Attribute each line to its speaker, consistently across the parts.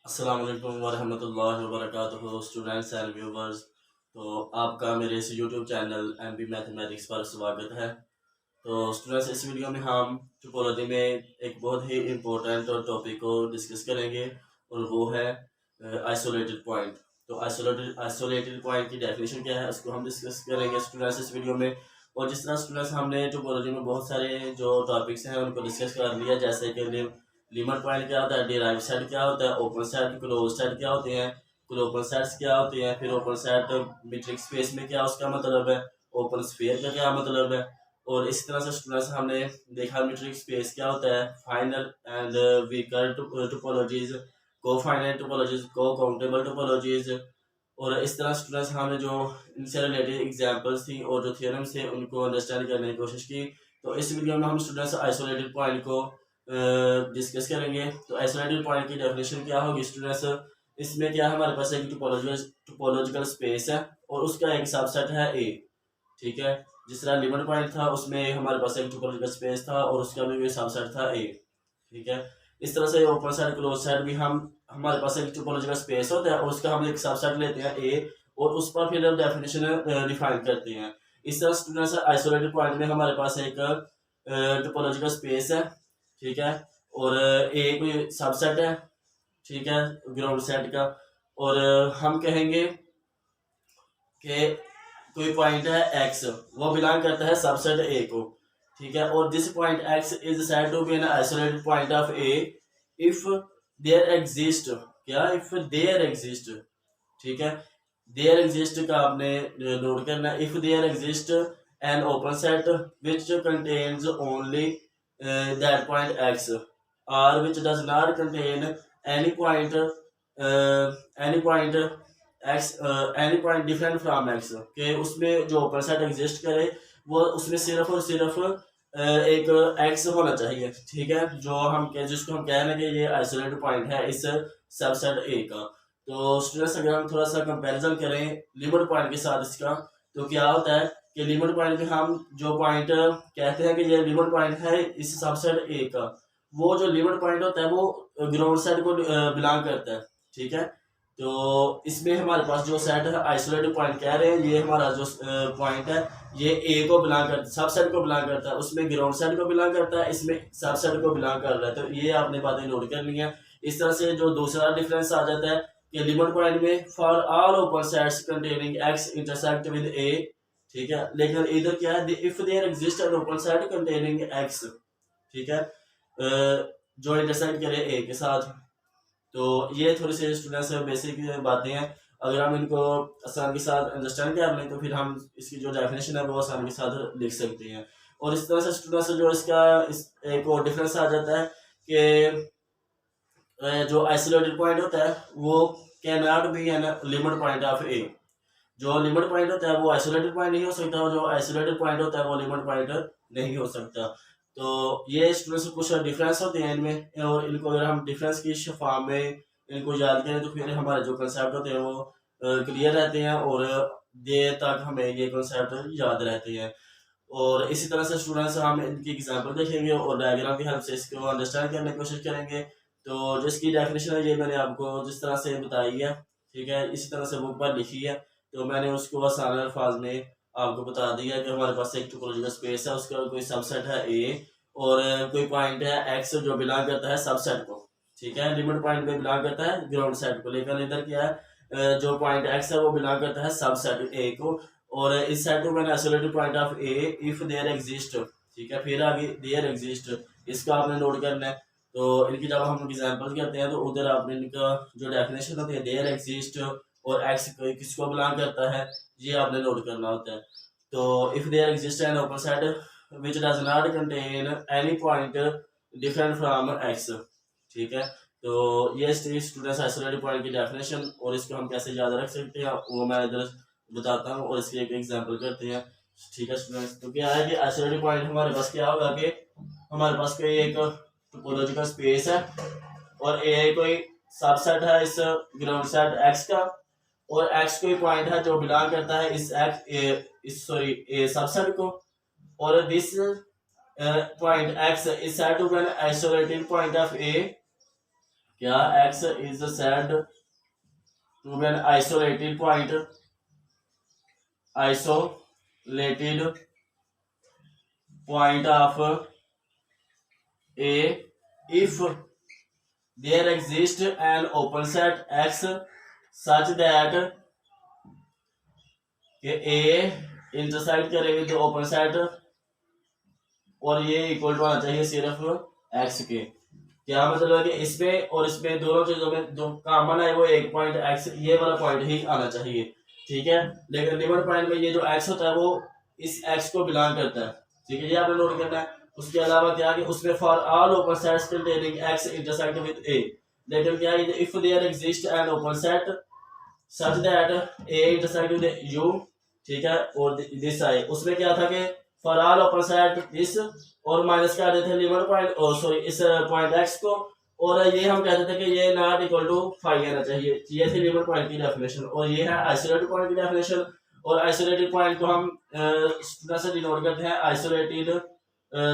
Speaker 1: अस्सलाम वालेकुम वरहमतुल्लाहि वबरकातुहू स्टूडेंट्स एंड व्यूवर्स। तो आपका मेरे इस यूट्यूब चैनल एमबी मैथमेटिक्स पर स्वागत है। तो स्टूडेंट्स, इस वीडियो में हम टोपोलॉजी में एक बहुत ही इम्पोर्टेंट टॉपिक को डिस्कस करेंगे और वो है आइसोलेटेड पॉइंट। तो आइसोलेटेड पॉइंट की डेफिनेशन क्या है उसको हम डिस्कस करेंगे स्टूडेंट्स इस वीडियो में। और जिस तरह स्टूडेंट्स हमने टोपोलॉजी में बहुत सारे जो टॉपिक्स हैं उनको डिस्कस कर लिया, जैसे कि लिमिट पॉइंट क्या होता है, डिराइव सेट क्या होता है, ओपन सेट, क्लोज सेट क्या होते हैं, क्लोपन सेट्स क्या होते हैं, फिर ओपन सेट मीट्रिक स्पेस में क्या उसका मतलब है, ओपन स्फीयर का क्या मतलब है। और इस तरह से स्टूडेंट्स हमने देखा मीट्रिक स्पेस क्या होता है, फाइनल एंड वीकर टोपोलॉजीज, को फाइनाइट टोपोलॉजीज, को काउंटेबल टोपोलॉजीज। और इस तरह स्टूडेंट्स हमने जो इनसे रिलेटेड एग्जांपल्स थी और जो थ्योरम्स थे उनको अंडरस्टैंड करने की कोशिश की। तो इस वीडियो में हम स्टूडेंट्स आइसोलेटेड पॉइंट को डिस्कस करेंगे। तो आइसोलेटेड पॉइंट की डेफिनेशन क्या होगी स्टूडेंट्स, इसमें क्या है, हमारे पास एक टोपोलॉजिकल स्पेस है और उसका एक सबसेट है ए। ठीक है, जिस तरह लिमिट पॉइंट था उसमें हमारे पास एक टोपोलॉजिकल स्पेस था और उसका भी सबसेट था ए। ठीक है, इस तरह से ओपन सेट क्लोज सेट भी हम हमारे पास एक टोपोलॉजिकल स्पेस होता है और उसका हम एक सबसेट लेते हैं ए और उस पर फिर डेफिनेशन डिफाइन करते हैं। इस तरह स्टूडेंट्स आइसोलेटेड पॉइंट में हमारे पास एक टोपोलॉजिकल स्पेस है। ठीक है, और ए कोई सबसेट है, ठीक है, ग्राउंड सेट का। और हम कहेंगे कि कोई पॉइंट है एक्स, वो बिलोंग करता है सबसेट ए को। ठीक है, और this point x is said to be an isolated point of A if there exist, क्या, इफ देयर एग्जिस्ट। ठीक है, देयर एग्जिस्ट का आपने नोट करना है। If there exist an open set which contains only that point x, or which does not contain any point x, any point different from x, के उसमें जो open set exist करे वो उसमें सिर्फ और सिर्फ एक x होना चाहिए। ठीक है, जो हम जिसको हम कह रहे हैं कि ये आइसोलेटेड पॉइंट है इस सबसेट ए का। तो स्टूडेंट्स अगर हम थोड़ा सा कंपैरिजन करें लिमिट पॉइंट के साथ इसका, तो क्या होता है कि लिमिट पॉइंट में हम जो पॉइंट कहते हैं कि ये लिमिट पॉइंट है इस सबसेट ए का, वो जो लिमिट पॉइंट होता है वो ग्राउंड सेट को बिलोंग करता है। ठीक है, तो इसमें हमारे पास जो सेट है आइसोलेटेड पॉइंट कह रहे हैं, ये हमारा जो पॉइंट है ये ए को बिलोंग करता है, सबसेट को बिलोंग करता है, उसमें ग्राउंड सेट को बिलोंग करता है, इसमें सबसेट को बिलोंग कर रहा है। तो ये आपने बातें नोट कर ली है। इस तरह से जो दूसरा डिफरेंस आ जाता है कि लिमिट पॉइंट में for all open sets containing x intersect with A. ठीक है, लेकिन इधर क्या है, if there exist an open set containing x. ठीक है, जो इंटरसेक्ट करे ए के साथ। तो ये थोड़ी सी स्टूडेंट्स बेसिक बातें हैं, अगर हम इनको आसानी के साथ अंडरस्टैंड कर लें तो फिर हम इसकी जो डेफिनेशन है वो आसानी के साथ लिख सकते हैं। और इस तरह से स्टूडेंट्स जो इसका एक और डिफरेंस आ जाता है कि जो आइसोलेटेड पॉइंट होता है वो can not be an limit point of A. जो लिमिट पॉइंट होता है वो आइसोलेटेड पॉइंट नहीं हो सकता और जो आइसोलेटेड पॉइंट होता है वो लिमिट पॉइंट नहीं हो सकता। तो ये स्टूडेंट्स कुछ डिफरेंस होते हैं इनमें, और इनको अगर हम डिफरेंस की फॉर्म में इनको याद करें तो फिर हमारे जो कंसेप्ट होते हैं वो क्लियर रहते हैं और देर तक हमें ये कंसेप्ट याद रहते हैं। और इसी तरह से स्टूडेंट्स हम इनकी एग्जांपल देखेंगे और डायग्राम की हेल्प से इसको अंडरस्टैंड करने की कोशिश करेंगे। तो जिसकी डेफिनेशन है ये मैंने आपको जिस तरह से बताई है, ठीक है, इसी तरह से बुक पर लिखी है। तो मैंने उसको आसान अल्फाज में आपको बता दिया कि हमारे पास एक टोपोलॉजिकल स्पेस है, उसका कोई सबसेट है ए और कोई पॉइंट है एक्स जो बिलोंग करता है सबसेट को। ठीक है, लिमिट पॉइंट में बिलोंग करता है ग्राउंड सेट को, लेकिन इधर क्या है, जो पॉइंट एक्स है वो बिलोंग करता है सबसेट ए को। और इस सेट को मैंने isolated point of A if there exist. ठीक है, फिर आगे देयर एग्जिस्ट, इसका आपने नोट करना है। तो इनकी जब हम एग्जांपल करते हैं तो उधर आपने इनका जो डेफिनेशन होती है देयर एग्जिस्ट और एक्स किसको बिलोंग करता है ये आपने नोट करना होता है। तो if there exist an open set which does not contain any point different from x. ठीक है, तो ये स्टूडेंट्स आइसोलेटेड पॉइंट की डेफिनेशन और इसको हम कैसे याद रख सकते हैं वो मैं इधर बताता हूँ और इसके एक एग्जांपल करते हैं। ठीक है स्टूडेंट्स, तो क्या है कि आइसोलेटेड पॉइंट हमारे पास क्या होगा कि हमारे पास कोई एक टोपोलॉजिकल स्पेस है और ए कोई सबसेट है इस ग्राउंड सेट एक्स का, और एक्स कोई पॉइंट है जो बिलोंग करता है इस सबसेट को। और this point x is said to be an isolated point of A, क्या x is said to be an isolated point of A if there exists an open set X such that A intersect करे with open set और ये equal to आना चाहिए सिर्फ x के। क्या मतलब है कि इसमें और इसमें दोनों चीजों में जो कॉमन है वो एक पॉइंट x ये वाला पॉइंट ही आना चाहिए, ठीक है। लेकिन लिमिट पॉइंट में ये जो x होता है वो इस x को बिलोंग करता है, ठीक है, ये आपने नोट करना है। उसके अलावा क्या कि उसमें for all open sets containing x intersect with a, लेकिन क्या है if there exist an open set such that a intersect with u, ठीक है, और दिस आई, उसमें क्या था कि for all open set this और माइनस कर देते थे लिमिट पॉइंट और सॉरी इस पॉइंट x को, और ये हम कहते थे कि ये नॉट इक्वल टू फाई आना चाहिए। ये थी लिमिट पॉइंट की डेफिनेशन, और ये है आइसोलेटेड पॉइंट की डेफिनेशन। और आइसोलेटेड पॉइंट को हम से डिनोट करते हैं isolated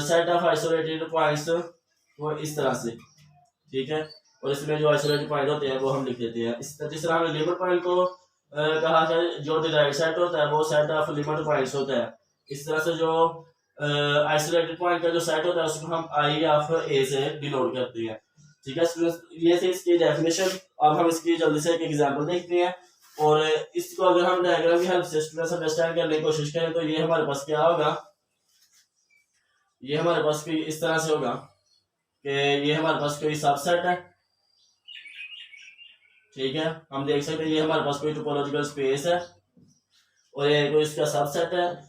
Speaker 1: set of isolated points वो इस तरह से, ठीक है। और इसमें जो आइसोलेटेड पॉइंट होते हैं वो हम लिख देते हैं इस तरह। जिस तरह हमने लिमिट पॉइंट को कहा है जो डिराइव्ड सेट होता है वो सेट ऑफ लिमिट पॉइंट्स होता है, इस तरह से जो आइसोलेटेड पॉइंट का जो सेट होता है उसको हम आई ऑफ ए से डिनोट करते हैं, ठीक है। ये थी इसकी डेफिनेशन। अब हम इसकी जल्दी से एक एग्जांपल देखते हैं, और इसको अगर हम डायग्राम की हेल्प से स्टूडेंट्स अंडरस्टैंड करने की कोशिश करें तो ये हमारे पास क्या होगा, ये हमारे पास कोई इस तरह से होगा कि ये हमारे पास कोई सबसेट है, ठीक है। हम देख सकते हैं ये हमारे पास कोई टोपोलॉजिकल स्पेस है और ये कोई इसका सबसेट है,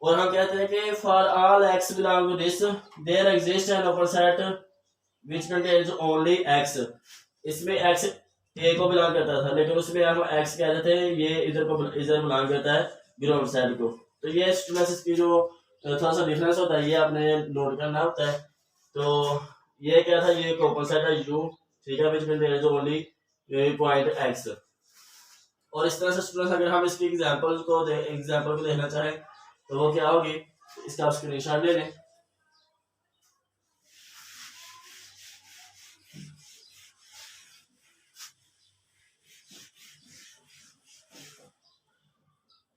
Speaker 1: और हम कहते हैं कि for all x belong to this there exist an open set which contains only x। इसमें x a को बिलोंग करता था लेकिन उसमें हम x कहते थे ये इधर बिलोंग करता है ग्राउंड सेट को। तो ये स्टूडेंट्स इसकी जो थोड़ा सा डिफरेंस होता है ये आपने नोट करना होता है। तो ये क्या था, ये ओपन सेट है u, ठीक है, which contains only point x। और इस तरह से स्टूडेंट्स अगर हम इसकी एग्जांपल को देखना चाहें तो वो क्या होगी, इसका आप स्क्रीनशॉट ले लें।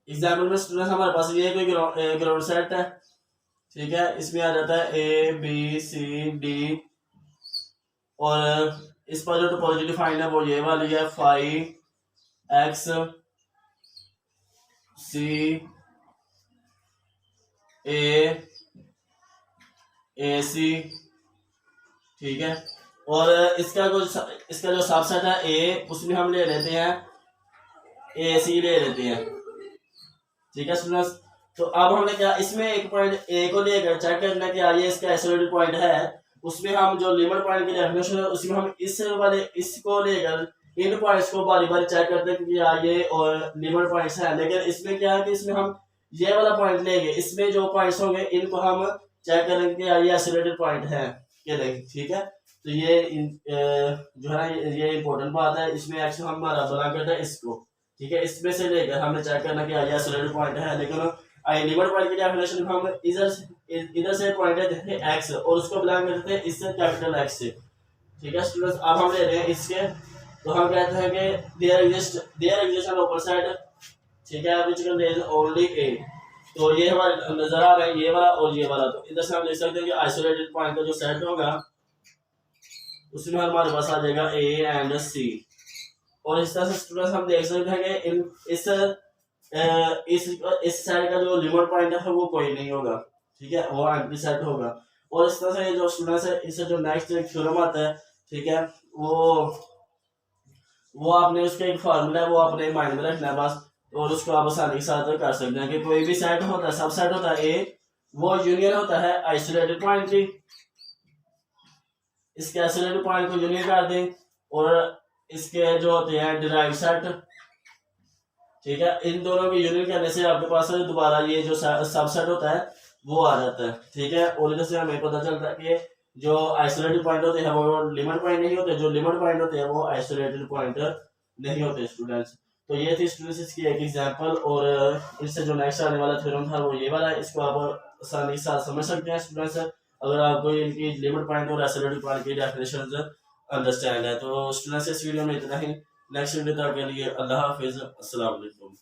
Speaker 1: एग्जाम्पल में स्टूडेंट्स हमारे पास ये कोई ग्राउंड सेट है, ठीक है, इसमें आ जाता है ए बी सी डी, और इस पर जो टोपोलॉजी डिफाइंड है वो ये वाली है फाई एक्स सी ए सी, ठीक है। और इसका जो सबसेट है ए, उसमें हम ले लेते हैं ए सी ले लेते हैं, ठीक है स्टूडेंट्स। तो अब हमने क्या इसमें एक पॉइंट ए को लेकर चेक करना कि ये इसका आइसोलेटेड पॉइंट है, उसमें हम जो लिमिट पॉइंट की डेफिनेशन है उसमें हम इसको लेकर इन पॉइंट्स को बारी बारी चेक करते हैं कि ये और लिमिट पॉइंट्स हैं। लेकिन इसमें क्या है कि इसमें हम ये वाला पॉइंट लेंगे, इसमें जो पॉइंट्स होंगे इनको हम चेक करेंगे कि ये आइसोलेटेड पॉइंट है क्या नहीं, ठीक है। तो ये जो है ना ये इंपॉर्टेंट बात है, इसमें एक्शन हम बिलोंग करता है इसको, ठीक है। इसमें से लेकर हमने चेक करना कि ये आइसोलेटेड पॉइंट है। लेकिन लिमिट पॉइंट की डेफिनेशन हम इधर से पॉइंट लेते थे एक्स और उसको बिलोंग करते थे इससे कैपिटल एक्स से, ठीक है स्टूडेंट्स। अब हम ले रहे हैं इसके, तो हम कहते हैं कि there exist an open set, ठीक है, व्हिच कंटेन्स ओनली ए। तो ये हमारे नजर आ रहा है ये वाला और ये वाला, तो इधर से हम देख सकते हैं कि आइसोलेटेड पॉइंट का जो सेट होगा उसमें हमारे पास आ जाएगा ए एंड सी। और इस तरह से स्टूडेंट्स हम देख सकते हैं कि इस सेट का जो लिमिट पॉइंट है वो कोई नहीं होगा, ठीक है, वो एम्प्टी सेट होगा। और इस तरह से जो स्टूडेंट्स है इससे जो नेक्स्ट थ्योरम आता है, ठीक है, वो आपने उसका एक फार्मूला है वो अपने माइंड में रखना है बस, और उसको आप आसानी के साथ कर सकते हैं कि कोई भी सेट होता है सब सेट होता है ए, वो यूनियन होता है आइसोलेटेड पॉइंट की, इसके आइसोलेटेड पॉइंट को यूनियन कर दें, और इसके जो होते हैं डिराइव्ड सेट, ठीक है, इन दोनों की यूनियन करने से आपके पास दोबारा ये जो सबसेट होता है वो आ जाता है, ठीक है। और इधर से हमें पता चलता है कि जो आइसोलेटेड पॉइंट होते हैं वो लिमिट पॉइंट नहीं होते, जो लिमिट पॉइंट होते हैं वो आइसोलेटेड पॉइंट नहीं होते स्टूडेंट्स। तो ये थी स्टूडेंट्स इसकी एक एग्जांपल, और इससे जो नेक्स्ट आने वाला थ्योरम था वो ये वाला है, इसको आप आसानी के साथ समझ सकते हैं स्टूडेंट्स अगर आपको इनकी लिमिट पॉइंट और आइसोलेटेड पॉइंट की डेफिनेशन अंडरस्टैंड है। तो स्टूडेंट्स इस वीडियो में इतना ही। नेक्स्ट वीडियो तक के लिए अल्लाह हाफिज़, अस्सलाम वालेकुम।